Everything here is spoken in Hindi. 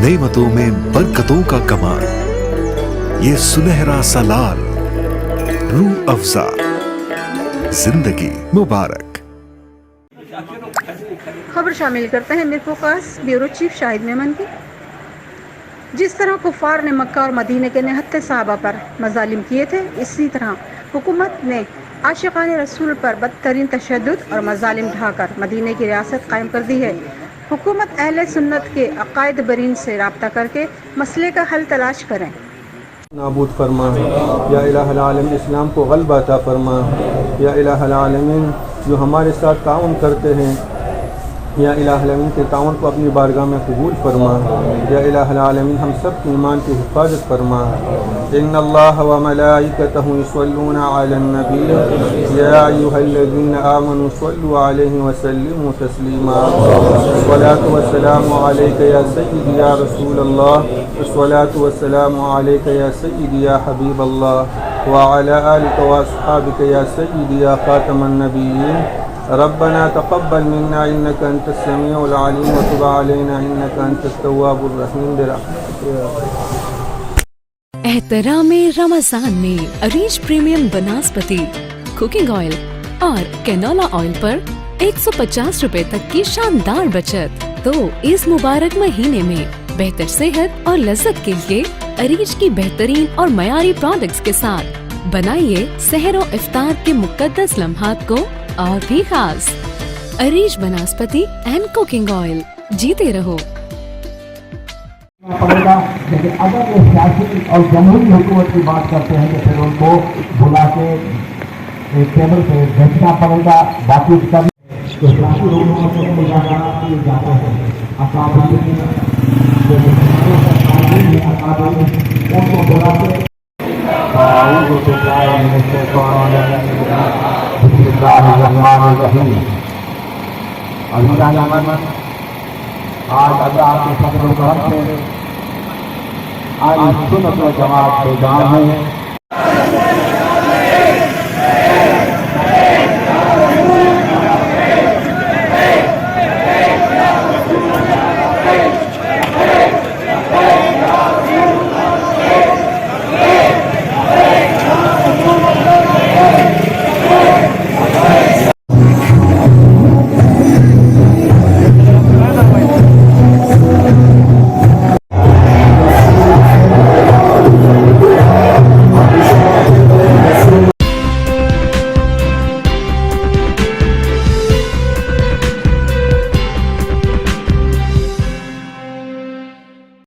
नेमतों में बरकतों का कमाल, ये सुनहरा सा लाल, रूह अफ़ज़ा, जिंदगी मुबारक। खबर शामिल करते हैं मिर focus bureau chief Shahid Memon की। जिस तरह कुफ़ार ने मक्का और मदीने के निहत्ते सहाबा पर मज़ालिम किए थे, इसी तरह हुकूमत ने आशिक़ान रसूल पर बदतरीन तशद्दुद और मज़ालिम ढाकर मदीने की रियासत कायम कर दी है। हुकूमत अहले सुन्नत के अक़ायद बरीन से रब्ता करके मसले का हल तलाश करें। नाबूद फरमा, या इलाहुल आलमीन इस्लाम को ग़लबा अता फरमा, या इलाहुल आलमीन जो हमारे साथ ताउन करते हैं, या इलाहुल आलमीन के ताउन को अपनी बारगाह में कबूल फरमा, या इलाहुल आलमीन हम सब की ईमान की हिफाजत फरमा। इन्नल्लाह व मलाइकतहु युसल्लूना अलन नबी या अय्युहल्लज़ीना आमनू सल्लु अलैहि व सल्लिमू तस्लीमा। अस्सलातु वस्सलामु अलैका या सय्यिदी या रसूलल्लाह, अस्सलातु वस्सलामु अलैका या सय्यिदी या हबीबल्लाह व अला आलिका व अस्हाबिका या सय्यिदी या खातमन नबिय्यीन। रब्बना तक़ब्बल मिन्ना इन्नका अंतस समीउल अलीम व तुब अलैना इन्नका अंतत तव्वाबुर रहीम बिरहमतिक। एहतरामे रमज़ान में अरीज प्रीमियम बनास्पति कुकिंग ऑयल और कैनोला ऑयल पर 150 रुपए तक की शानदार बचत। तो इस मुबारक महीने में बेहतर सेहत और लज्जत के लिए अरीज की बेहतरीन और मयारी प्रोडक्ट्स के साथ बनाइए सहर और इफ्तार के मुकद्दस लम्हात को और भी खास। अरीज बनास्पति एंड कुकिंग ऑयल, जीते रहो। पड़ेगा, लेकिन अगर वो सियासी और जमहूरी हुकूमत की बात करते हैं तो फिर उनको बुला के एक टेबल पे बैठना पड़ेगा। बाकी सब उनको बुला के आज अल्लाह के फजल व करम से आज सुन्नत व जमात के गाँव में